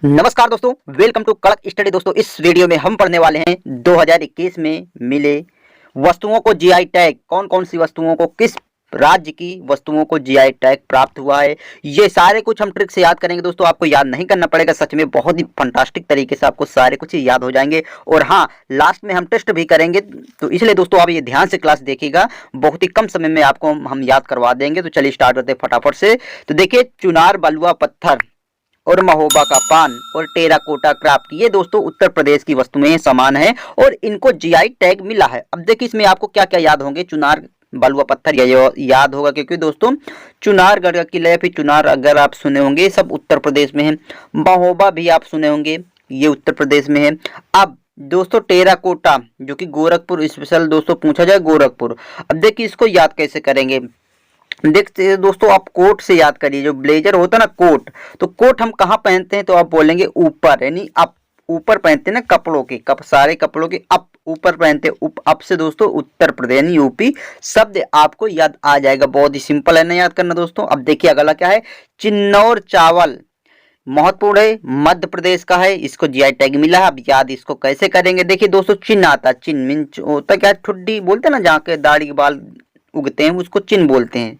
नमस्कार दोस्तों, welcome to कड़क स्टडी। दोस्तों इस वीडियो में हम पढ़ने वाले हैं 2021 में मिले वस्तुओं को जीआई टैग। कौन कौन सी वस्तुओं को, किस राज्य की वस्तुओं को जीआई टैग प्राप्त हुआ है, ये सारे कुछ हम ट्रिक से याद करेंगे। दोस्तों आपको याद नहीं करना पड़ेगा, सच में बहुत ही फंटास्टिक तरीके से आपको सारे कुछ याद हो जाएंगे। और हाँ, लास्ट में हम टेस्ट भी करेंगे, तो इसलिए दोस्तों आप ये ध्यान से क्लास देखिएगा, बहुत ही कम समय में आपको हम याद करवा देंगे। तो चलिए स्टार्ट करते हैं फटाफट से। तो देखिए, चुनार बलुआ पत्थर और महोबा का पान और टेराकोटा क्राफ्ट, ये दोस्तों उत्तर प्रदेश की वस्तुएं सामान है और इनको जीआई टैग मिला है। अब देखिए इसमें आपको क्या क्या याद होंगे। चुनार बलुआ पत्थर ये याद होगा, क्योंकि दोस्तों चुनारगढ़ का किला या फिर चुनार अगर आप सुने होंगे, सब उत्तर प्रदेश में है। महोबा भी आप सुने होंगे, ये उत्तर प्रदेश में है। अब दोस्तों टेराकोटा जो कि गोरखपुर स्पेशल दोस्तों पूछा जाए, गोरखपुर। अब देखिए इसको याद कैसे करेंगे। देखते दोस्तों, आप कोट से याद करिए। जो ब्लेजर होता है ना कोट, तो कोट हम कहाँ पहनते हैं, तो आप बोलेंगे ऊपर, यानी अप, ऊपर पहनते हैं ना कपड़ों के, सारे कपड़ों के अप ऊपर पहनते हैं। अप से दोस्तों उत्तर प्रदेश यानी यूपी शब्द आपको याद आ जाएगा। बहुत ही सिंपल है ना याद करना दोस्तों। अब देखिए अगला क्या है, चिन्नौर चावल महत्वपूर्ण है, मध्य प्रदेश का है, इसको जीआई टैग मिला है। अब याद इसको कैसे करेंगे। देखिए दोस्तों, चिन्ह आता है, चिन्ह मीन होता क्या, ठुड्डी बोलते हैं ना, जहाँ के दाढ़ी के बाल उगते हैं उसको चिन्ह बोलते हैं।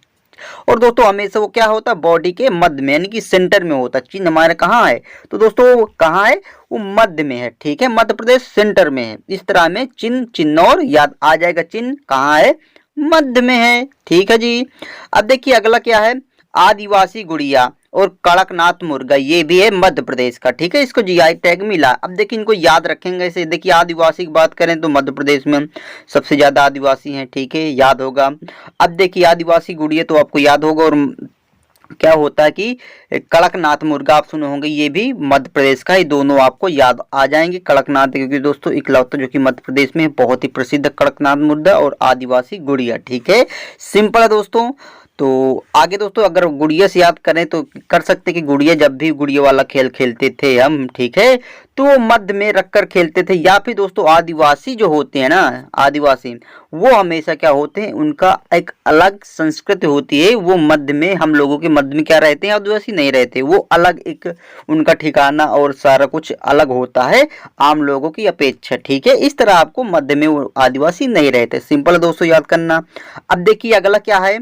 और दोस्तों हमेशा वो क्या होता है, बॉडी के मध्य में यानी कि सेंटर में होता है। चिन्ह हमारे कहाँ है, तो दोस्तों कहाँ है, वो मध्य में है। ठीक है, मध्य प्रदेश सेंटर में है। इस तरह में चिन्ह, चिन्नौर याद आ जाएगा। चिन्ह कहाँ है, मध्य में है। ठीक है जी। अब देखिए अगला क्या है, आदिवासी गुड़िया और कड़कनाथ मुर्गा, ये भी है मध्य प्रदेश का। ठीक है, इसको जीआई टैग मिला। अब देखिए इनको याद रखेंगे ऐसे। देखिए आदिवासी की बात करें तो मध्य प्रदेश में सबसे ज्यादा आदिवासी हैं। ठीक है, याद होगा। अब देखिए आदिवासी गुड़िया तो आपको याद होगा। और क्या होता है कि कड़कनाथ मुर्गा आप सुने होंगे, ये भी मध्य प्रदेश का है। दोनों आपको याद आ जाएंगे। कड़कनाथ क्योंकि दोस्तों इकलौता जो कि मध्य प्रदेश में बहुत ही प्रसिद्ध कड़कनाथ मुर्गा, और आदिवासी गुड़िया। ठीक है, सिंपल है दोस्तों। तो आगे दोस्तों अगर गुड़िया से याद करें तो कर सकते कि गुड़िया, जब भी गुड़िया वाला खेल खेलते थे हम, ठीक है, तो मध्य में रखकर खेलते थे। या फिर दोस्तों आदिवासी जो होते हैं ना, आदिवासी वो हमेशा क्या होते हैं, उनका एक अलग संस्कृति होती है। वो मध्य में, हम लोगों के मध्य में क्या रहते हैं, आदिवासी नहीं रहते। वो अलग एक उनका ठिकाना और सारा कुछ अलग होता है आम लोगों की अपेक्षा। ठीक है, इस तरह आपको मध्य में वो आदिवासी नहीं रहते। सिंपल दोस्तों याद करना। अब देखिए अगला क्या है,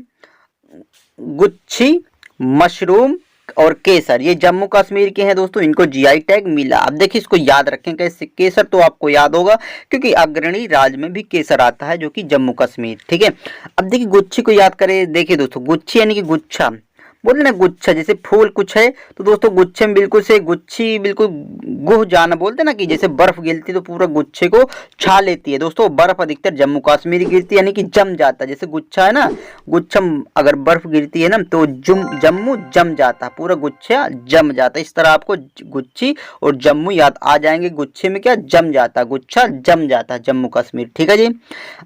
गुच्छी, मशरूम और केसर, ये जम्मू कश्मीर के हैं दोस्तों, इनको जीआई टैग मिला। अब देखिए इसको याद रखें कैसे। केसर तो आपको याद होगा, क्योंकि अग्रणी राज्य में भी केसर आता है जो कि जम्मू कश्मीर। ठीक है, अब देखिए गुच्छी को याद करें। देखिए दोस्तों गुच्छी यानी कि गुच्छा, बोलते ना गुच्छा, जैसे फूल कुछ है तो दोस्तों गुच्छे में बिल्कुल से गुच्छी, बिल्कुल गुह जाना बोलते ना, कि जैसे बर्फ गिरती तो पूरा गुच्छे को छा लेती है। दोस्तों बर्फ अधिकतर जम्मू कश्मीर गिरती है, यानी कि जम जाता है। जैसे गुच्छा है ना, गुच्छम अगर बर्फ गिरती है ना तो जम्मू जम जाता है, पूरा गुच्छा जम जाता है। इस तरह आपको गुच्छी और जम्मू याद आ जाएंगे। गुच्छे में क्या जम जाता है, गुच्छा जम जाता है, जम्मू कश्मीर। ठीक है जी।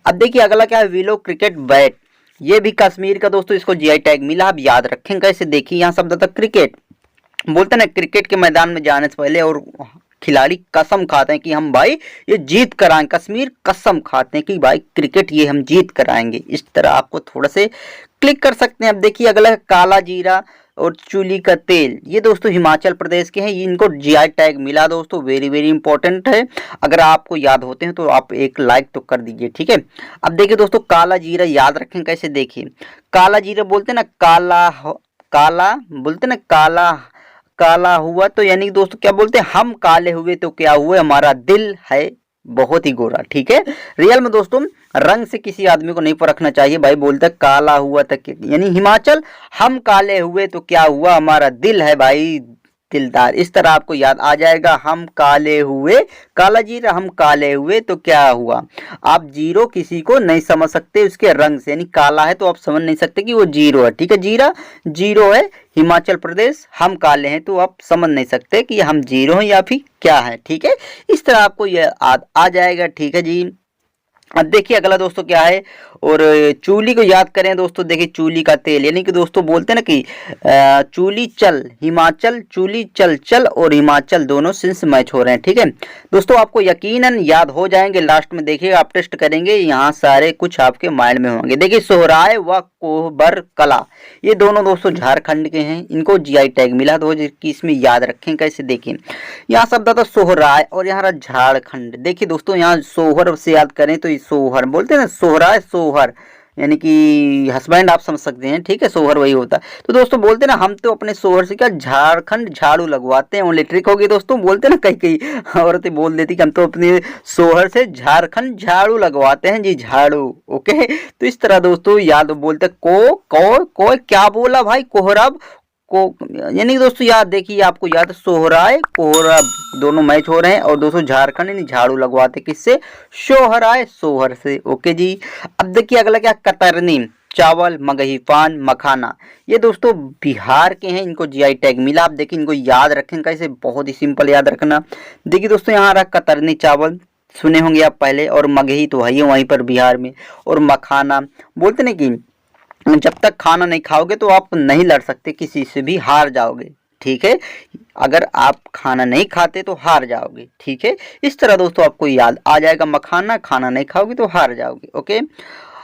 अब देखिए अगला क्या है, विलो क्रिकेट बैट, ये भी कश्मीर का दोस्तों, इसको जीआई टैग मिला। अब याद रखें कैसे। देखिए यहाँ शब्द था क्रिकेट, बोलते ना क्रिकेट के मैदान में जाने से पहले और खिलाड़ी कसम खाते हैं कि हम भाई ये जीत कर आएंगे। कश्मीर कसम खाते हैं कि भाई क्रिकेट ये हम जीत कर आएंगे। इस तरह आपको थोड़ा से क्लिक कर सकते हैं। अब देखिए अगला है काला जीरा और चूली का तेल, ये दोस्तों हिमाचल प्रदेश के हैं, इनको जीआई टैग मिला दोस्तों। वेरी वेरी इंपॉर्टेंट है। अगर आपको याद होते हैं तो आप एक लाइक तो कर दीजिए। ठीक है, अब देखिए दोस्तों काला जीरा याद रखें कैसे। देखिए काला जीरा बोलते ना, काला बोलते ना, काला काला हुआ तो यानी कि दोस्तों क्या बोलते हैं, हम काले हुए तो क्या हुए, हमारा दिल है बहुत ही गोरा। ठीक है, रियल में दोस्तों रंग से किसी आदमी को नहीं परखना चाहिए। भाई बोलते काला हुआ तक, यानी हिमाचल, हम काले हुए तो क्या हुआ, हमारा दिल है भाई दिलदार। इस तरह आपको याद आ जाएगा, हम काले हुए, काला जीरा, हम काले हुए तो क्या हुआ। आप जीरो किसी को नहीं समझ सकते उसके रंग से, यानी काला है तो आप समझ नहीं सकते कि वो जीरो है। ठीक है, जीरा जीरो है, हिमाचल प्रदेश, हम काले हैं तो आप समझ नहीं सकते कि हम जीरो हैं या फिर क्या है। ठीक है, इस तरह आपको यह याद आ जाएगा। ठीक है जी। अब देखिए अगला दोस्तों क्या है, और चूली को याद करें दोस्तों, देखिए चूली का तेल, यानी कि दोस्तों बोलते हैं ना कि चूली चल हिमाचल, चूली चल चल और हिमाचल दोनों सिंस मैच हो रहे हैं। ठीक है दोस्तों, आपको यकीनन याद हो जाएंगे, लास्ट में देखिए आप टेस्ट करेंगे, यहाँ सारे कुछ आपके माइंड में होंगे। देखिए सोहराय व कोहबर कला, ये दोनों दोस्तों झारखंड के हैं, इनको जीआई टैग मिला, तो इसमें याद रखें कैसे। देखिए यहाँ शब्द आता सोहराय और यहाँ रहा झारखंड। देखिए दोस्तों यहाँ सोहर से याद करें तो सोहर बोलते हैं ना, सोहराय सोहर यानी कि हस्बैंड आप समझ सकते हैं। ठीक है, सोहर वही होता है। तो दोस्तों बोलते हैं ना, हम तो अपने सोहर से क्या झारखंड झाड़ू लगवाते हैं, ओनली ट्रिक होगी दोस्तों। बोलते हैं ना कई कई औरतें बोल देती कि हम तो अपने सोहर से झारखंड झाड़ू लगवाते हैं जी, झाड़ू। ओके, तो इस तरह दोस्तों याद बोलते को क्या बोला भाई, कोहराब को, यानी दोस्तों याद देखिए, आपको याद सोहराय कोहरा दोनों मैच हो रहे हैं, और दोस्तों झारखंड यानी झाड़ू लगवाते किससे, सोहराय सोहर से। ओके जी। अब देखिए अगला क्या, कतरनी चावल मगही पान मखाना, ये दोस्तों बिहार के हैं, इनको जीआई टैग मिला। आप देखिए इनको याद रखें कैसे, बहुत ही सिंपल याद रखना। देखिए दोस्तों यहाँ रहा कतरनी चावल, सुने होंगे आप पहले, और मगही तो है ही वहीं पर बिहार में, और मखाना बोलते ना कि जब तक खाना नहीं खाओगे तो आप नहीं लड़ सकते किसी से भी, हार जाओगे। ठीक है, अगर आप खाना नहीं खाते तो हार जाओगे। ठीक है, इस तरह दोस्तों आपको याद आ जाएगा, मखाना, खाना नहीं खाओगे तो हार जाओगे। ओके,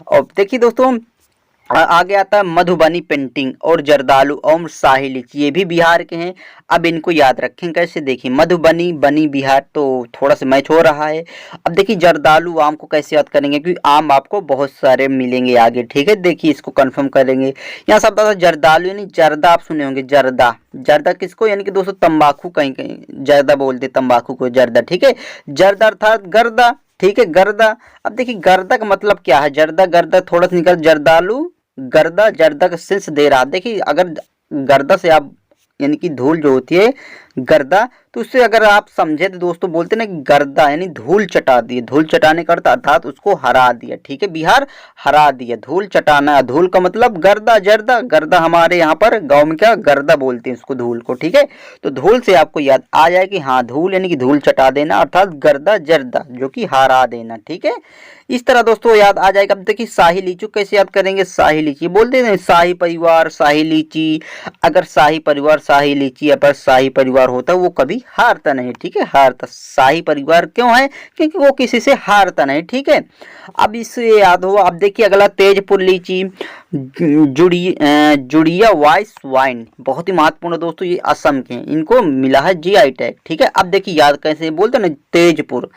और देखिए दोस्तों आगे आता है मधुबनी पेंटिंग और जर्दालू और शाही लीची, ये भी बिहार के हैं। अब इनको याद रखें कैसे, देखिए मधुबनी बनी बिहार, तो थोड़ा सा मैच हो रहा है। अब देखिए जर्दालू आम को कैसे याद करेंगे, क्योंकि आम आपको बहुत सारे मिलेंगे आगे। ठीक है, देखिए इसको कंफर्म करेंगे। यहाँ शब्द आता है जर्दालू, यानी जर्दा, आप सुने होंगे जर्दा, जर्दा किसको, यानी कि दोस्तों तंबाकू, कहीं कहीं जर्दा बोलते तंबाकू को जर्दा। ठीक है, जर्दा अर्थात गर्दा। ठीक है, गर्दा। अब देखिए गर्दा का मतलब क्या है, जर्दा गर्दा थोड़ा सा निकल, जर्दालू गर्दा, जर्दा का सेंस दे रहा। देखिए अगर गर्दा से आप, यानी कि धूल जो होती है गर्दा, तो उससे अगर आप समझे तो दोस्तों बोलते ना गर्दा यानी धूल चटा दिए, धूल चटाने का अर्थ अर्थात उसको हरा दिया। ठीक है, बिहार हरा दिया, धूल चटाना, धूल का मतलब गर्दा, जर्दा, गर्दा हमारे यहाँ पर गांव में क्या गर्दा बोलते हैं उसको, धूल को। ठीक है, तो धूल से आपको याद आ जाए कि हाँ धूल यानी कि धूल चटा देना, अर्थात गर्दा जर्दा जो कि हरा देना। ठीक है, इस तरह दोस्तों याद आ जाएगा। अब देखिए शाही लीची कैसे याद करेंगे, शाही लीची बोलते हैं शाही परिवार शाही लीची, अगर शाही परिवार शाही लीची या पर शाही परिवार होता वो कभी हारता नहीं। ठीक है, हारता, शाही परिवार क्यों है, क्योंकि वो किसी से हारता नहीं। ठीक है, अब इससे याद हो। अब देखिए अगला तेजपुर लीची, जुड़िया वाइस वाइन, बहुत ही महत्वपूर्ण दोस्तों, ये असम के हैं, इनको मिला है जीआई टैग। ठीक है, अब देखिए याद कैसे बोलते हैं ना, तेजपुर,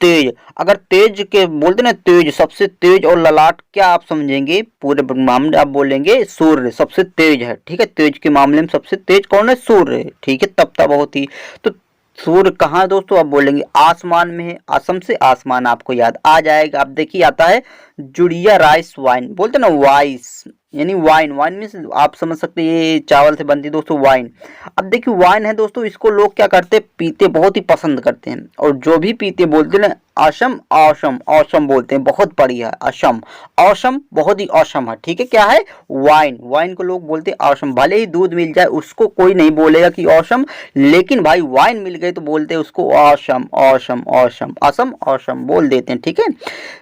तेज, अगर तेज के बोलते ना, तेज सबसे तेज, और ललाट क्या आप समझेंगे, पूरे मामले आप बोलेंगे सूर्य सबसे तेज है। ठीक है, तेज के मामले में सबसे तेज कौन है, सूर्य। ठीक है, तपता बहुत ही, तो सूर्य कहाँ है दोस्तों, आप बोलेंगे आसमान में है, असम से आसमान आपको याद आ जाएगा। अब देखिए आता है जुड़िया राइस वाइन, बोलते ना वाइस यानी वाइन, वाइन मीन्स आप समझ सकते हैं ये चावल से बनती है दोस्तों वाइन। अब देखिए वाइन है दोस्तों, इसको लोग क्या करते पीते बहुत ही पसंद करते हैं, और जो भी पीते बोलते हैं असम, औसम, औसम बोलते हैं, बहुत बढ़िया, असम औसम, बहुत ही औसम है। ठीक है, क्या है, वाइन, वाइन को लोग बोलते हैं औसम, भले ही दूध मिल जाए उसको कोई नहीं बोलेगा कि औसम, लेकिन भाई वाइन मिल गए तो बोलते हैं उसको awesome, awesome, awesome, Assam awesome बोल देते हैं। ठीक है,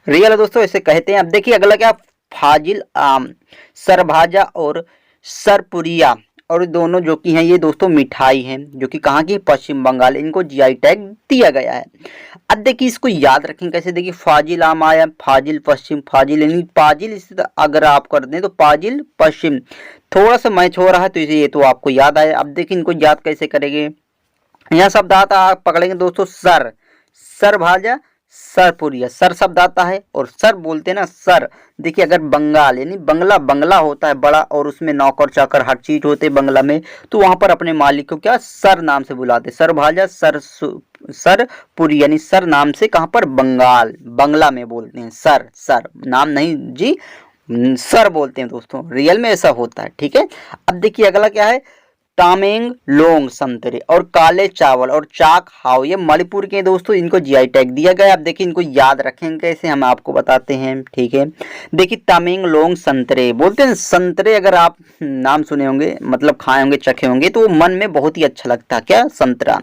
रियल दोस्तों ऐसे कहते हैं। अब देखिए अगला क्या, फाजिल आम, सरभाजा और सरपुरिया, और दोनों जो कि हैं ये दोस्तों मिठाई हैं, जो कि कहाँ की, पश्चिम बंगाल, इनको जीआई टैग दिया गया है। अब देखिए इसको याद रखें कैसे, देखिए फाजिल आम आया, फाजिल पश्चिम, फाजिल यानी पाजिल, इसी अगर आप कर दें तो पाजिल पश्चिम, थोड़ा सा मैच हो रहा है तो इसे ये तो आपको याद आया। अब देखिए इनको याद कैसे करेंगे, यहाँ शब्द आता है, आप पकड़ेंगे दोस्तों सर, सर भाजा, सरपुरिया, सर शब्द आता है, और सर बोलते हैं ना सर। देखिए अगर बंगाल यानी बंगला, बंगला होता है बड़ा, और उसमें नौकर चाकर हर चीज होते हैं बंगला में, तो वहां पर अपने मालिक को क्या सर नाम से बुलाते, सर भाजा, सरपुरी यानी सर नाम से, कहां पर, बंगाल, बंगला में बोलते हैं सर, सर नाम नहीं जी, सर बोलते हैं दोस्तों, रियल में ऐसा होता है। ठीक है, अब देखिए अगला क्या है, तामेंग लोंग संतरे और काले चावल और चाक हाव ये मणिपुर के दोस्तों, इनको जीआई टैग दिया गया। अब देखिए इनको याद रखेंगे कैसे, हम आपको बताते हैं, ठीक है। देखिए तामेंग लोंग संतरे बोलते हैं, संतरे अगर आप नाम सुने होंगे, मतलब खाए होंगे, चखे होंगे, तो मन में बहुत ही अच्छा लगता है, क्या, संतरा।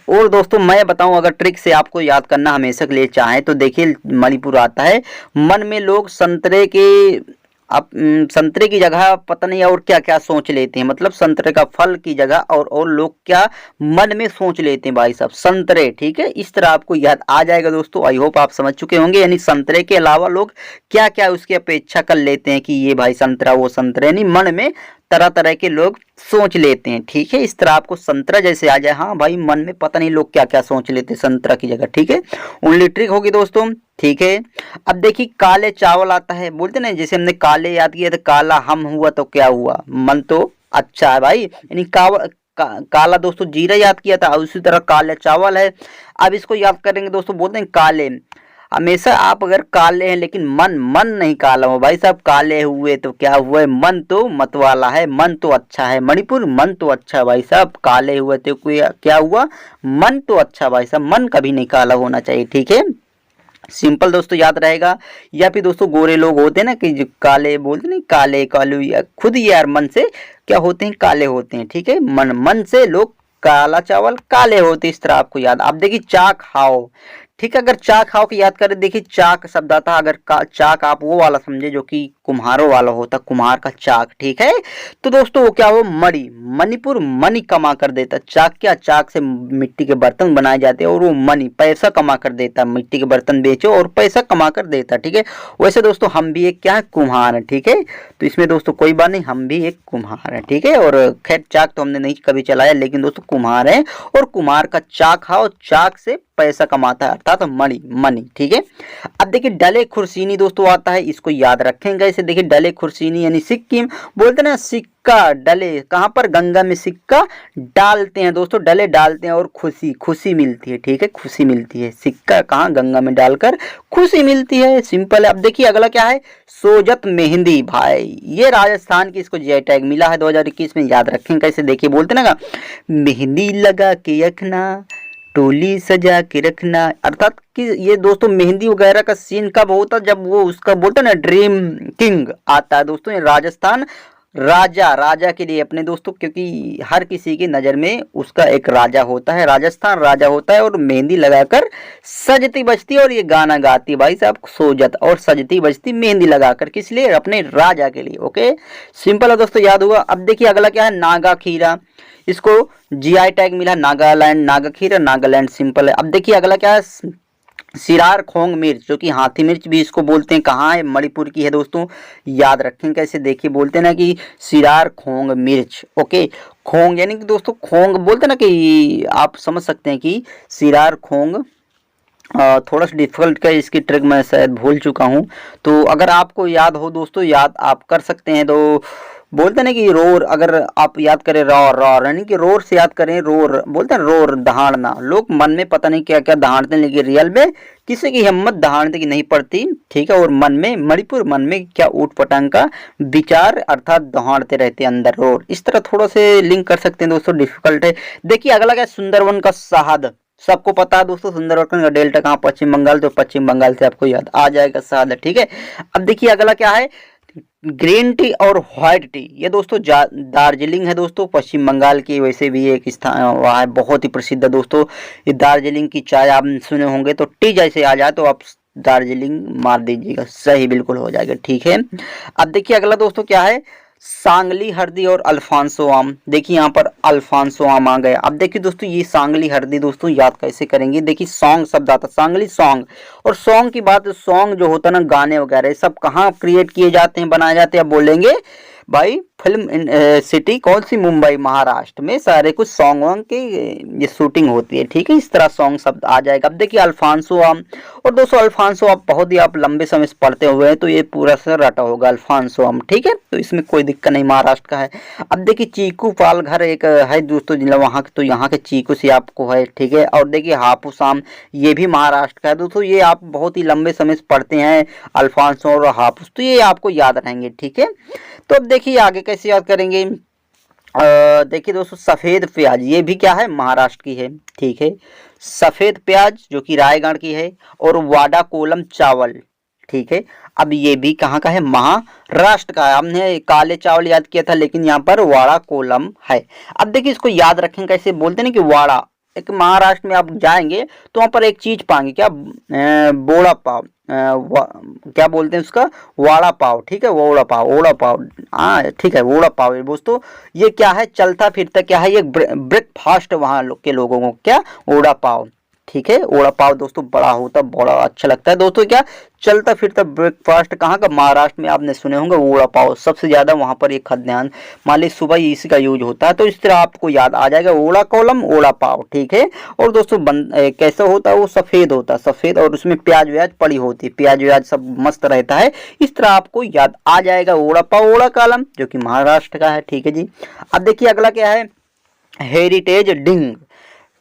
और दोस्तों मैं बताऊं, अगर ट्रिक से आपको याद करना हमेशा के लिए चाहें तो देखिए मणिपुर आता है, मन में लोग संतरे के, आप संतरे की जगह पता नहीं और क्या क्या सोच लेते हैं, मतलब संतरे का फल की जगह और लोग क्या मन में सोच लेते हैं भाई साहब, संतरे, ठीक है। इस तरह आपको याद आ जाएगा दोस्तों, आई होप आप समझ चुके होंगे। यानी संतरे के अलावा लोग क्या क्या उसकी अपेक्षा कर लेते हैं कि ये भाई संतरा, वो संतरा, यानी मन में तरह तरह के लोग सोच लेते हैं, ठीक है। इस तरह आपको संतरा जैसे आ जाए, हाँ भाई मन में पता नहीं लोग क्या क्या सोच लेते हैं संतरा की जगह, ठीक है। ओनली ट्रिक होगी दोस्तों, ठीक है। अब देखिए काले चावल आता है, बोलते ना जैसे हमने काले याद किया तो काला हम हुआ तो क्या हुआ, मन तो अच्छा है भाई, यानी काला दोस्तों जीरा याद किया था, उसी तरह काले चावल है। अब इसको याद करेंगे दोस्तों, बोलते हैं काले, हमेशा आप अगर काले हैं लेकिन मन नहीं काला हो भाई साहब, काले हुए तो क्या हुआ, मन तो मत वाला है, मन तो अच्छा है, मणिपुर मन तो अच्छा है भाई साहब, काले हुए तो क्या हुआ, मन तो अच्छा भाई साहब, मन कभी नहीं काला होना चाहिए, ठीक है। सिंपल दोस्तों याद रहेगा। या फिर दोस्तों गोरे लोग होते हैं ना कि जो काले बोलते नहीं, काले कालू, या खुद यार मन से क्या होते हैं, काले होते हैं, ठीक है। मन से लोग काला चावल काले होते, इस तरह आपको याद। आप देखिए चाक हाव, ठीक है। अगर चाक हाव की याद करें, देखिए चाक शब्द आता है, अगर चाक आप वो वाला समझे जो कि कुम्हारों वाला होता, कुम्हार का चाक, ठीक है। तो दोस्तों वो क्या हो, मणि, मणिपुर मणि कमा कर देता, चाक क्या, चाक से मिट्टी के बर्तन बनाए जाते हैं और वो मणि पैसा कमा कर देता, मिट्टी के बर्तन बेचो और पैसा कमा कर देता, ठीक है। वैसे दोस्तों हम भी एक क्या है, कुम्हार है, ठीक है। तो इसमें दोस्तों कोई बात नहीं, हम भी एक कुम्हार है, ठीक है। और खैर चाक तो हमने नहीं कभी चलाया, लेकिन दोस्तों कुम्हार है और कुम्हार का चाक हाव, चाक से पैसा कमाता है, अर्थात मनी, ठीक है। अब देखिए डले खुर्सीनी दोस्तों आता है, इसको याद रखेंगे इसे। देखिए डले खुर्सीनी यानी सिक्किम, बोलते ना सिक्का डले, कहां पर, गंगा में सिक्का डालते हैं दोस्तों, डले डालते हैं और खुशी मिलती है, ठीक है, खुशी मिलती है, सिक्का कहां, गंगा में डालकर खुशी मिलती है, सिंपल है। अब देखिए अगला क्या है, सोजत मेहंदी, भाई ये राजस्थान की, इसको जीआई टैग मिला है 2021 में, याद रखेंगे कैसे, देखिए बोलते ना मेहंदी लगा के रखना, टोली सजा के रखना, अर्थात कि ये दोस्तों मेहंदी वगैरह का सीन कब होता, जब वो उसका बोलते ना ड्रीम किंग आता है दोस्तों, ये राजस्थान राजा के लिए अपने दोस्तों, क्योंकि हर किसी की नज़र में उसका एक राजा होता है, राजस्थान राजा होता है, और मेहंदी लगाकर सजती बजती और ये गाना गाती है भाई साहब, सोजत और सजती बजती मेहंदी लगाकर, किस लिए, अपने राजा के लिए, ओके। सिंपल है दोस्तों, याद हुआ। अब देखिए अगला क्या है, नागा खीरा, इसको जीआई टैग मिला, नागालैंड, नागा खीरा नागालैंड, सिंपल है। अब देखिए अगला क्या है, सिरार खोंग मिर्च, जो कि हाथी मिर्च भी इसको बोलते हैं, कहाँ है, मणिपुर की है दोस्तों, याद रखें कैसे, देखिए बोलते हैं ना कि सिरार खोंग मिर्च, ओके। खोंग यानी कि दोस्तों खोंग बोलते हैं ना कि आप समझ सकते हैं कि सिरार खोंग, थोड़ा सा डिफिकल्ट का इसकी ट्रिक मैं शायद भूल चुका हूँ, तो अगर आपको याद हो दोस्तों, याद आप कर सकते हैं। तो बोलते हैं कि रोर, अगर आप याद करें रॉर, यानी कि रोर से याद करें, रोर बोलते हैं, रोर दहाड़ना, लोग मन में पता नहीं क्या क्या दहाड़ते हैं, लेकिन रियल में किसी की हिम्मत दहाड़ने की नहीं पड़ती, ठीक है। और मन में मणिपुर, मन में क्या ऊट पटांग का विचार, अर्थात दहाड़ते रहते हैं अंदर, रोर, इस तरह थोड़ा से लिंक कर सकते हैं दोस्तों, डिफिकल्ट है। देखिए अगला क्या, सुंदरवन का शहद, सबको पता है दोस्तों सुंदरवन का डेल्टा कहाँ, पश्चिम बंगाल, तो पश्चिम बंगाल से आपको याद आ जाएगा शहद, ठीक है। अब देखिए अगला क्या है, ग्रीन टी और व्हाइट टी, ये दोस्तों दार्जिलिंग है दोस्तों, पश्चिम बंगाल की, वैसे भी एक स्थान वहाँ है, बहुत ही प्रसिद्ध है दोस्तों, ये दार्जिलिंग की चाय आप सुने होंगे, तो टी जैसे आ जाए तो आप दार्जिलिंग मार दीजिएगा, सही बिल्कुल हो जाएगा, ठीक है। अब देखिए अगला दोस्तों क्या है, सांगली हल्दी और अल्फांसो आम, देखिए यहाँ पर अल्फांसो आम आ गया। अब देखिए दोस्तों ये सांगली हल्दी दोस्तों याद कैसे करेंगे, देखिए सॉन्ग शब्द आता, सांगली सॉन्ग, और सॉन्ग की बात, सॉन्ग जो होता है ना, गाने वगैरह सब कहाँ क्रिएट किए जाते हैं, बनाए जाते हैं, आप बोलेंगे भाई फिल्म सिटी कौन सी, मुंबई महाराष्ट्र में सारे कुछ सॉन्ग की ये शूटिंग होती है, ठीक है। इस तरह सॉन्ग शब्द आ जाएगा। अब देखिए अल्फांसो आम, और दोस्तों अल्फांसो आप बहुत ही आप लंबे समय से पढ़ते हुए हैं, तो ये पूरा से रटा होगा अल्फांसो आम, ठीक है, तो इसमें कोई दिक्कत नहीं, महाराष्ट्र का है। अब देखिए चीकू पाल घर एक है दोस्तों जिला वहाँ के, तो यहाँ के चीकू से आपको है, ठीक है। और देखिए हापुस आम, ये भी महाराष्ट्र का है दोस्तों, ये आप बहुत ही लंबे समय से पढ़ते हैं, अल्फांसो और हापुस, तो ये आपको याद रहेंगे, ठीक है। तो अब देखिए आगे कैसे याद करेंगे, देखिए दोस्तों, सफ़ेद प्याज ये भी क्या है, महाराष्ट्र की है, ठीक है। सफ़ेद प्याज जो कि रायगढ़ की है, और वाडा कोलम चावल, ठीक है। अब ये भी कहाँ का है, महाराष्ट्र का है। हमने काले चावल याद किया था, लेकिन यहाँ पर वाड़ा कोलम है। अब देखिए इसको याद रखें कैसे, बोलते हैं ना कि वाड़ा, एक महाराष्ट्र में आप जाएंगे तो वहाँ पर एक चीज पाएंगे, क्या, बोड़ा पाव, क्या बोलते हैं उसका, वाड़ा पाव, ठीक है, वोड़ा पाव, ओड़ा पाव, हाँ ठीक है, वोड़ा पाव है दोस्तों। ये क्या है, चलता फिरता क्या है, ये ब्रेकफास्ट वहाँ के लोगों को, क्या, ओड़ा पाव, ठीक है। ओड़ा पाव दोस्तों बड़ा होता, बड़ा अच्छा लगता है दोस्तों, क्या, चलता फिरता ब्रेकफास्ट कहाँ का, महाराष्ट्र में आपने सुने होंगे ओड़ा पाव, सबसे ज्यादा वहां पर एक खाद्यान्न मान ली सुबह इसी का यूज होता है। तो इस तरह आपको याद आ जाएगा, ओड़ा कोलम ओड़ा पाव, ठीक है। और दोस्तों कैसा होता है, वो सफेद होता है, सफेद, और उसमें प्याज व्याज पड़ी होती है, प्याज व्याज सब मस्त रहता है। इस तरह आपको याद आ जाएगा ओड़ा पाव ओड़ा कोलम, जो कि महाराष्ट्र का है, ठीक है जी। अब देखिए अगला क्या है, हेरिटेज डिंग,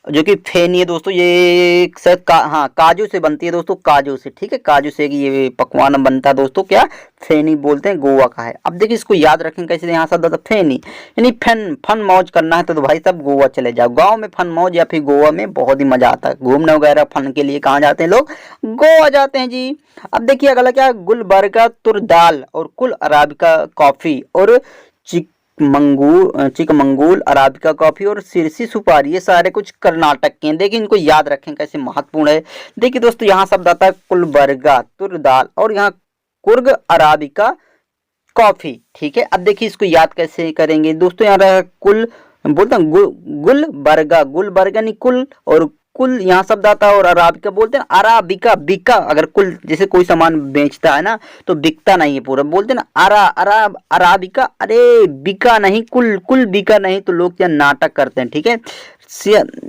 जो कि फेनी है दोस्तों, ये शायद हाँ काजू से बनती है दोस्तों, काजू से, ठीक है, काजू से ये पकवान बनता है दोस्तों, क्या, फेनी बोलते हैं, गोवा का है। अब देखिए इसको याद रखें कैसे, यहाँ शब्द आता फेनी, यानी फन मौज करना है तो भाई साहब गोवा चले जाओ, गाँव में फन मौज या फिर गोवा में बहुत ही मजा आता है, घूमने वगैरह फन के लिए कहाँ जाते हैं लोग, गोवा जाते हैं जी। अब देखिए अगला क्या, गुलबर्गा तुर दाल, और कुल अराबिका कॉफी, और चिकमंगूल अराबिका कॉफी, और सिरसी सुपारी, ये सारे कुछ कर्नाटक के हैं। देखिए इनको याद रखें कैसे महत्वपूर्ण है। देखिए दोस्तों यहाँ शब्द आता है कुलबर्गा तुर दाल, और यहाँ कुर्ग अराबिका कॉफी, ठीक है। अब देखिए इसको याद कैसे करेंगे दोस्तों, यहाँ रहा कुल, बोलते हैं गुलबर्गा, गुलबर्गा नहीं कुल, और कुल यहाँ शब्द आता है, और अराबिका बोलते हैं अराबिका, बिका, अगर कुल जैसे कोई सामान बेचता है ना तो बिकता नहीं है पूरा, बोलते हैं ना अराबिका, अरे बिका नहीं, कुल कुल बिका नहीं, तो लोग क्या नाटक करते हैं, ठीक है।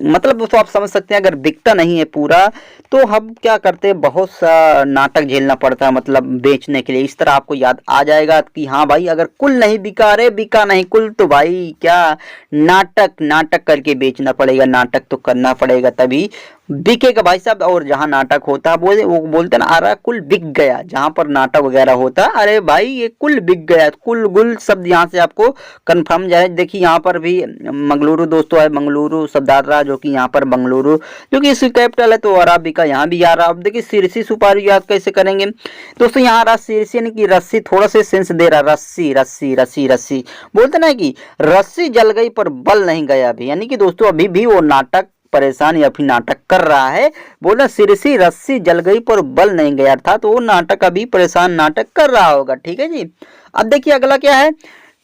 मतलब तो आप समझ सकते हैं, अगर बिकता नहीं है पूरा तो हम क्या करते हैं, बहुत सा नाटक झेलना पड़ता है, मतलब बेचने के लिए। इस तरह आपको याद आ जाएगा कि हाँ भाई अगर कुल नहीं बिका, रे बिका नहीं कुल, तो भाई क्या, नाटक करके बेचना पड़ेगा, नाटक तो करना पड़ेगा तभी बिकेगा भाई साहब। और जहाँ नाटक होता है वो बोलते हैं ना, अरे कुल बिक गया, जहाँ पर नाटक वगैरह होता है, अरे भाई ये कुल बिक गया, कुल गुल शब्द यहाँ से आपको कंफर्म जाए। देखिए यहाँ पर भी मंगलुरु दोस्तों है, मंगलुरु शब्दार्थ जो कि यहाँ पर बंगलुरु जो कि इसकी कैपिटल है, तो अराबिका यहाँ भी आ रहा। अब देखिए सिरसी सुपारी याद कैसे करेंगे दोस्तों, यहाँ रहा सिरसी यानी कि रस्सी, थोड़ा सा सेंस दे रहा, रस्सी रस्सी रस्सी रस्सी, बोलते ना कि रस्सी जल गई पर बल नहीं गया अभी, यानी कि दोस्तों अभी भी वो नाटक परेशान या फिर नाटक कर रहा है, बोला सिरसी रस्सी जल गई पर बल नहीं गया, अर्थात वो नाटक अभी परेशान नाटक कर रहा होगा, ठीक है जी। अब देखिए अगला क्या है,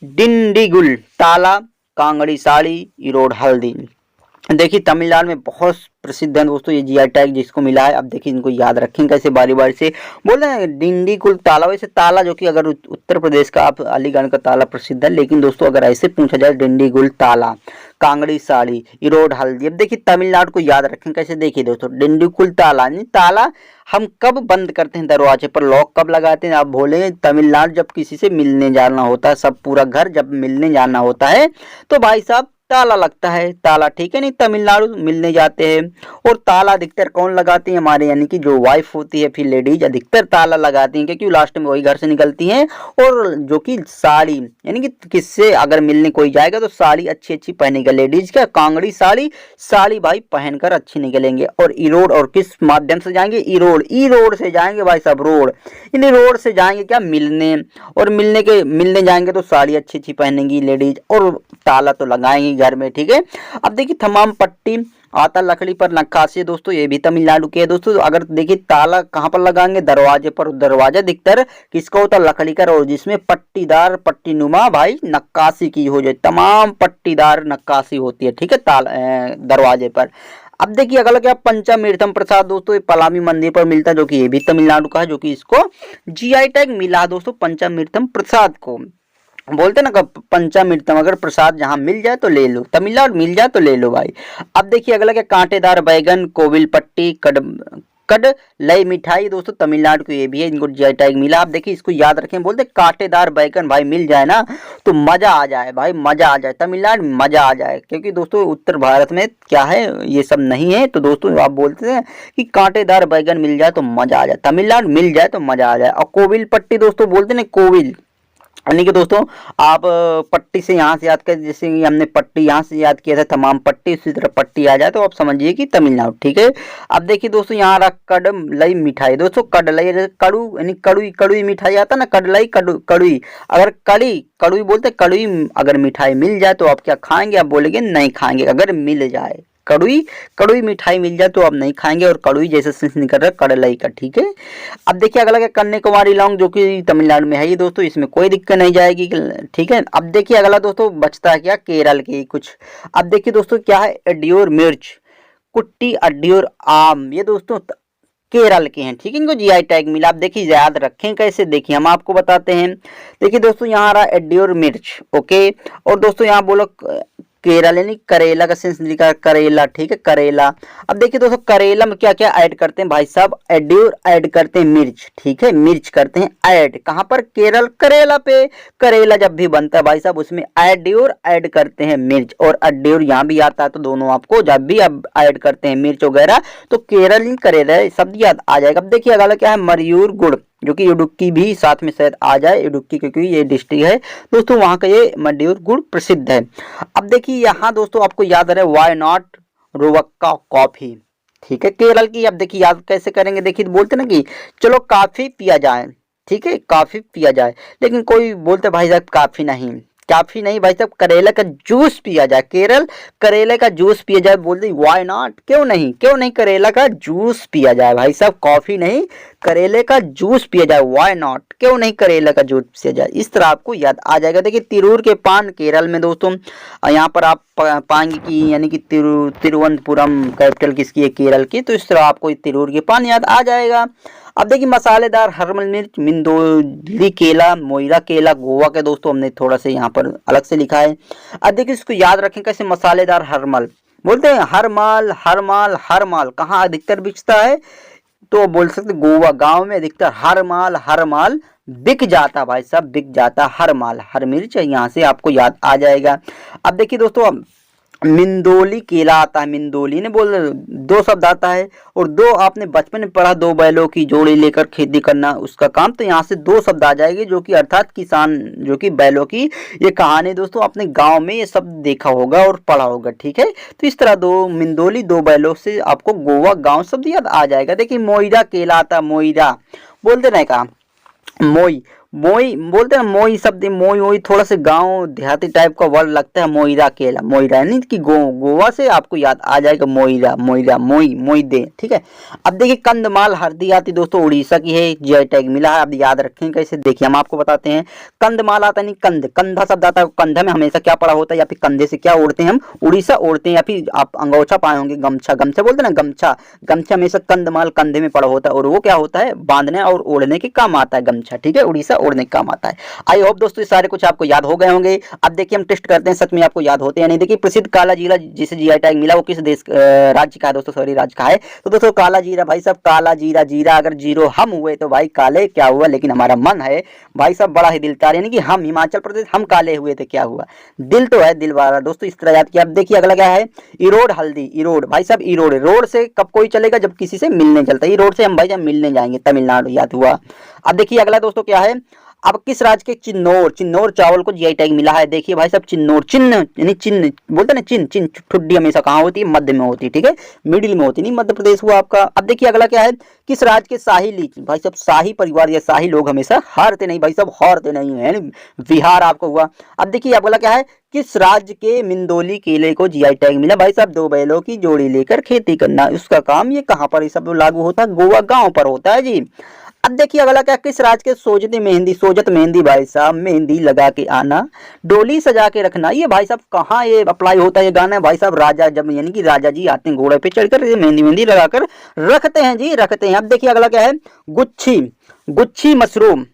डिंडीगुल ताला, कांगड़ी साड़ी, इरोड हल्दी। देखिए तमिलनाडु में बहुत प्रसिद्ध है दोस्तों ये जीआई टैग जिसको मिला है। अब देखिए इनको याद रखें कैसे बारी बारी से, बोल रहे हैं डिंडीगुल ताला, वैसे ताला जो कि अगर उत्तर प्रदेश का, आप अलीगढ़ का ताला प्रसिद्ध है, लेकिन दोस्तों अगर ऐसे पूछा जाए डिंडीगुल ताला, कांगड़ी साड़ी, इरोड हल्दी। अब देखिए तमिलनाडु को याद रखें कैसे, देखिए दोस्तों डिंडीगुल ताला, ताला हम कब बंद करते हैं, दरवाजे पर लॉक कब लगाते हैं, आप बोले तमिलनाडु जब किसी से मिलने जाना होता है, सब पूरा घर जब मिलने जाना होता है तो भाई साहब ताला लगता है, ताला, ठीक है, नहीं तमिलनाडु मिलने जाते हैं। और ताला अधिकतर कौन लगाते हैं, हमारे यानी कि जो वाइफ होती है, फिर लेडीज अधिकतर ताला लगाती हैं, क्योंकि लास्ट में वही घर से निकलती हैं। और जो कि साड़ी, यानी कि किससे अगर मिलने कोई जाएगा तो साड़ी अच्छी अच्छी पहनेगा, लेडीज का कांगड़ी साड़ी, साड़ी भाई पहनकर अच्छी निकलेंगे। और इरोड, और किस माध्यम से जाएंगे, इरोड, ई रोड से जाएंगे भाई साहब, रोड, यानी रोड से जाएंगे क्या, मिलने, और मिलने जाएंगे तो साड़ी अच्छी अच्छी पहनेंगी लेडीज, और ताला तो लगाएंगे घर में, ठीक है। अब देखिए तमाम पट्टी आता लकड़ी पर नक्काशी दोस्तों, ये भी तमिलनाडु के है दोस्तों। अगर देखिए ताला कहाँ पर लगाएंगे, दरवाजे पर, दरवाजा अधिकतर किसका होता है, लकड़ी का, और जिसमें पट्टीदार पट्टीनुमा भाई नक्काशी की हो जाए, तमाम पट्टीदार नक्काशी होती है, ठीक है, दरवाजे पर। अब देखिए अगला क्या, पंचामृतम प्रसाद दोस्तों, ये पलामी मंदिर पर मिलता है, जो कि ये भी तमिलनाडु का है, जो कि इसको जीआई टैग मिला दोस्तों, पंचामृतम प्रसाद को। बोलते ना पंचामृतम, अगर प्रसाद जहां मिल जाए तो ले लो, तमिलनाडु मिल जाए तो ले लो भाई। अब देखिए अगला क्या, कांटेदार बैगन, कोविल पट्टी, कडलई मिठाई दोस्तों, तमिलनाडु को ये भी है, इनको जीआई टैग मिला। आप देखिए इसको याद रखें, बोलते कांटेदार बैगन भाई मिल जाए ना तो मजा आ जाए भाई, मजा आ जाए, तमिलनाडु में मजा आ जाए, क्योंकि दोस्तों उत्तर भारत में क्या है ये सब नहीं है, तो दोस्तों आप बोलते हैं कि कांटेदार बैगन मिल जाए तो मजा आ जाए, तमिलनाडु मिल जाए तो मजा आ जाए। और कोविल पट्टी दोस्तों बोलते ना, कोविल यानी कि दोस्तों आप पट्टी से यहाँ से याद कर, जैसे कि हमने पट्टी यहाँ से याद किया था तमाम पट्टी, उसी तरह पट्टी आ जाए तो आप समझिए कि तमिलनाडु। ठीक है, अब देखिए दोस्तों यहाँ रहा कडलई मिठाई। दोस्तों कडलई कड़ू यानी कड़ुई, कड़ुई मिठाई आता ना, कडलई कड़ुई। अगर कड़ी कड़ुई बोलते, कड़ुई अगर मिठाई मिल जाए तो आप क्या खाएंगे? आप बोलेंगे नहीं खाएंगे। अगर मिल जाए कड़ुई, कड़ुई मिठाई मिल जाए तो आप नहीं खाएंगे, और कड़ुई जैसे सेंस निकल रहा है कडलई का। ठीक है, अब देखिए अगला क्या, कन्याकुमारी लॉन्ग, जो कि तमिलनाडु में है ये दोस्तों, इसमें कोई दिक्कत नहीं जाएगी। ठीक है, अब देखिए अगला दोस्तों बचता है क्या, केरल की कुछ। अब देखिए दोस्तों क्या है, एड्योर मिर्च, कुट्टी, अड्योर आम, ये दोस्तों केरल के हैं। ठीक है, इनको जीआई टैग मिला। आप देखिए याद रखें कैसे, देखिए हम आपको बताते हैं। देखिए दोस्तों यहाँ रहा एड्योर मिर्च, ओके। और दोस्तों यहाँ बोलो केरल यानी करेला का सेंस लिखा है करेला। ठीक है, करेला। अब देखिए दोस्तों करेला में क्या क्या ऐड करते हैं भाई साहब, एड्योर ऐड करते हैं मिर्च। ठीक है, मिर्च करते हैं ऐड, कहां पर? केरल, करेला पे। करेला जब भी बनता है भाई साहब उसमें एड्योर ऐड करते हैं मिर्च, और एड्योर यहाँ भी आता है। तो दोनों आपको जब भी आप ऐड करते हैं मिर्च वगैरह तो केरल ही करेला शब्द याद आ जाएगा। अब देखिए अगला क्या है, मरयूर गुड़, जो कि इडुक्की भी साथ में शायद आ जाए, इडुक्की क्योंकि ये डिस्ट्रिक्ट है दोस्तों, वहां का ये मरयूर गुड़ प्रसिद्ध है। अब देखिए यहाँ दोस्तों आपको याद रहे, वाई नॉट रोवक्का कॉफी। ठीक है, केरल की। अब देखिए याद कैसे करेंगे, देखिए बोलते ना कि चलो काफी पिया जाए। ठीक है, काफी पिया जाए, लेकिन कोई बोलते भाई साहब काफी नहीं, काफी नहीं भाई साहब, करेला का जूस पिया जाए। केरल करेले का जूस पिया जाए, बोलते वाई नॉट, क्यों नहीं, क्यों नहीं करेला का जूस पिया जाए भाई साहब, कॉफी नहीं करेले का जूस पिया जाए, वाई नॉट, क्यों नहीं करेला का जूस पिया जाए। इस तरह आपको याद आ जाएगा। देखिए तिरूर के पान केरल में दोस्तों, यहाँ पर आप पाएंगे कि यानी कि तिरुवनंतपुरम कैपिटल किसकी है, केरल की। तो इस तरह आपको तिरूर के पान याद आ जाएगा। अब देखिए मसालेदार हरमल मिर्च, मिंदोली केला, मोइरा केला, गोवा के दोस्तों हमने थोड़ा सा यहाँ पर अलग से लिखा है। अब देखिए इसको याद रखें कैसे, मसालेदार हरमल बोलते हैं, हर माल हर माल हर माल कहाँ अधिकतर बिकता है? तो बोल सकते गोवा, गांव में अधिकतर हर माल बिक जाता भाई साहब, बिक जाता हर माल, हर मिर्च यहाँ से आपको याद आ जाएगा। अब देखिए दोस्तों मिंदोली केला आता है, मिंदोली ने बोल दो शब्द आता है, और दो आपने बचपन में पढ़ा, दो बैलों की जोड़ी लेकर खेती करना उसका काम, तो यहाँ से दो शब्द आ जाएंगे, जो कि अर्थात किसान जो कि बैलों की ये कहानी दोस्तों अपने गांव में ये शब्द देखा होगा और पढ़ा होगा। ठीक है, तो इस तरह दो मिंदोली, दो बैलों से आपको गोवा गाँव शब्द याद आ जाएगा। देखिए मोइरा केला आता, मोइरा बोलते नहीं कहा, मोई मोई बोलते हैं, मोई शब्द, मोई वोई थोड़ा सा गांव देहाती टाइप का वर्ड लगता है। मोइरा केला, मोइरा यानी कि गोवा से आपको याद आ जाएगा मोइरा, मोइरा, मोई, मोई दे। ठीक है, अब देखिए कंदमाल हल्दी आती दोस्तों, उड़ीसा की है, जीआई टैग मिला है। अब याद रखें कैसे, देखिए हम आपको बताते हैं। कंदमाल आता नहीं, कंध, कंधा शब्द आता है, कंधा में हमेशा क्या पड़ा होता है, या फिर कंधे से क्या ओढ़ते हैं हम, उड़ीसा ओढ़ते हैं, या फिर आप अंगोछा पाए होंगे, गमछा, गमछा बोलते हैं ना, गमछा, गमछा हमेशा कंदमाल कंधे में पड़ा होता है, और वो क्या होता है, बांधने और ओढ़ने के काम आता है गमछा। ठीक है, उड़ीसा ओढ़ने का काम आता है। आई होप दोस्तों ये सारे कुछ आपको याद हो गए होंगे। अब देखिए हम टेस्ट करते हैं सच में आपको याद होते हैं नहीं। देखिए प्रसिद्ध काला जीरा जिसे जीआई टैग मिला वो किस देश राज्य का है दोस्तों, सॉरी राज्य का है। तो दोस्तों काला जीरा भाई साहब, काला जीरा, जीरा अगर जीरो हम हुए तो भाई काले क्या हुआ, लेकिन हमारा मन है भाई साहब बड़ा ही दिलदार, यानी कि हम हिमाचल प्रदेश हम काले हुए थे, क्या हुआ, दिल तो है दिल वाला दोस्तों, इस तरह याद किया। अब देखिए अगला क्या है, इरोड हल्दी, इरोड भाई साहब, इरोड, रोड से कब कोई चलेगा, जब किसी से मिलने चलता है, रोड से हम भाई जब मिलने जाएंगे, तमिलनाडु, याद हुआ। अब देखिए अगला दोस्तों क्या है, अब किस राज्य के चिन्नौर, चिन्नौर चावल को जीआई टैग मिला है। देखिए भाई साहब चिन्नौर, चिन्ह यानी चिन्ह बोलते ना, चिन्ह, चिन्ह ठुड्डी हमेशा कहाँ होती है, मध्य में होती है। ठीक है, मिडिल में होती नहीं, मध्य प्रदेश हुआ आपका। अब देखिए अगला क्या है, किस राज्य के शाही लीची, भाई साहब शाही परिवार या शाही लोग हमेशा हारते नहीं भाई साहब, हारते नहीं है, बिहार आपको हुआ। अब देखिए अगला क्या है, किस राज्य के मिंदोली केले को जीआई टैग मिला, भाई साहब दो बैलों की जोड़ी लेकर खेती करना उसका काम, ये कहाँ पर ये सब लागू होता है, गोवा गांव पर होता है जी। अब देखिए अगला क्या, किस राज्य के सोजती मेहंदी, सोजत मेहंदी भाई साहब, मेहंदी लगा के आना, डोली सजा के रखना, ये भाई साहब कहाँ ये अप्लाई होता है, ये गाना है भाई साहब राजा, जब यानी कि राजा जी आते हैं घोड़े पे चढ़कर, ये मेहंदी मेहंदी लगाकर रखते हैं जी, रखते हैं। अब देखिए अगला क्या है, गुच्छी, गुच्छी मशरूम,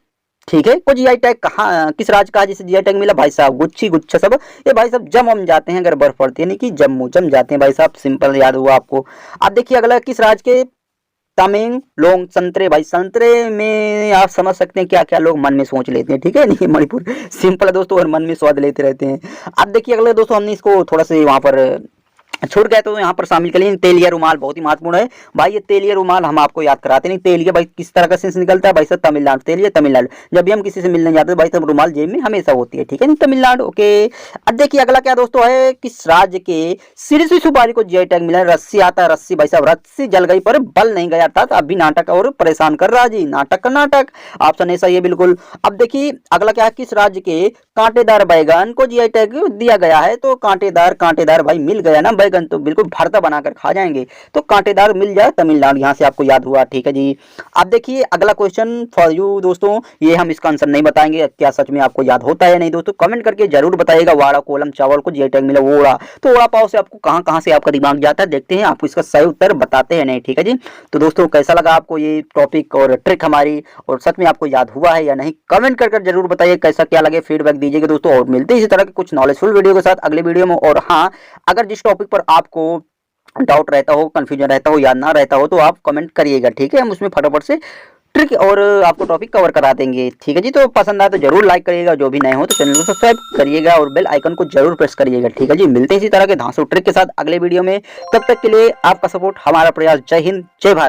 ठीक है, को जीआई टैग कहाँ किस राज्य का जिसे जीआई टैग मिला, भाई साहब गुच्छी, गुच्छा सब ये भाई साहब जम जाते हैं अगर बर्फ पड़ती है, यानी कि जम्मू जम जाते हैं भाई साहब, सिंपल याद हुआ आपको। अब देखिए अगला, किस राज्य के तमेंगलोंग, संतरे भाई, संतरे में आप समझ सकते हैं क्या क्या लोग मन में सोच लेते हैं। ठीक है, नहीं मणिपुर, सिंपल है दोस्तों, और मन में स्वाद लेते रहते हैं। अब देखिए अगले दोस्तों हमने इसको थोड़ा सा वहां पर छूट गए तो यहाँ पर शामिल कर लीजिए। तेलिया रुमाल बहुत ही महत्वपूर्ण है भाई। ये तेलिया रुमाल हम आपको याद कराते नहीं। तेलिया भाई किस तरह का सेंस निकलता है भाई साहब, तमिलनाडु। तेलिया तमिलनाडु। जब भी हम किसी से मिलने जाते हैं भाई साहब रुमाल जेब में हमेशा होती है, ठीक है नहीं, तमिलनाडु। ओके, अब देखिए अगला क्या दोस्तों है, किस राज्य के सिरसी सुपारी को जीआई टैग मिला है। रस्सी आता है, रस्सी भाई साहब, रस्सी जल गई पर बल नहीं गया था, अब भी नाटक और परेशान कर रहा जी, नाटक का नाटक। ऑप्शन ऐसा ही है बिल्कुल। अब देखिए अगला क्या है, किस राज्य के कांटेदार बैगन को जीआई टैग दिया गया है। तो कांटेदार कांटेदार भाई मिल गया ना बैगन तो बिल्कुल भरता बनाकर खा जाएंगे, तो कांटेदार मिल जाए तमिलनाडु, यहाँ से आपको याद हुआ, ठीक है जी। अब देखिए अगला क्वेश्चन फॉर यू दोस्तों, ये हम इसका आंसर नहीं बताएंगे, क्या सच में आपको याद होता है नहीं दोस्तों, कमेंट करके जरूर बताइएगा। वाड़ा कोलम चावल को जीआई टैग मिला, वोड़ा, तो वड़ा पाव से आपको कहां कहां से आपका दिमाग जाता है, देखते हैं आपको इसका सही उत्तर बताते हैं नहीं, ठीक है जी। तो दोस्तों कैसा लगा आपको ये टॉपिक और ट्रिक हमारी, और सच में आपको याद हुआ है या नहीं, कमेंट कर जरूर बताइए कैसा क्या लगे, फीडबैक दीजिएगा दोस्तों। और मिलते हैं इसी तरह के कुछ नॉलेजफुल वीडियो के साथ अगले वीडियो में। और हाँ, अगर जिस टॉपिक पर आपको डाउट रहता हो, कंफ्यूजन रहता हो, याद ना रहता हो, तो आप कमेंट करिएगा, ठीक है, हम उसमें फटाफट से ट्रिक और आपको टॉपिक कवर करा देंगे, ठीक है जी। तो पसंद आए तो जरूर लाइक करिएगा, जो भी नए हो तो चैनल को सब्सक्राइब करिएगा और बेल आइकन को जरूर प्रेस करिएगा, ठीक है जी। मिलते हैं इसी तरह के धांसू ट्रिक के साथ अगले वीडियो में, तब तक के लिए आपका सपोर्ट हमारा प्रयास। जय हिंद, जय भारत।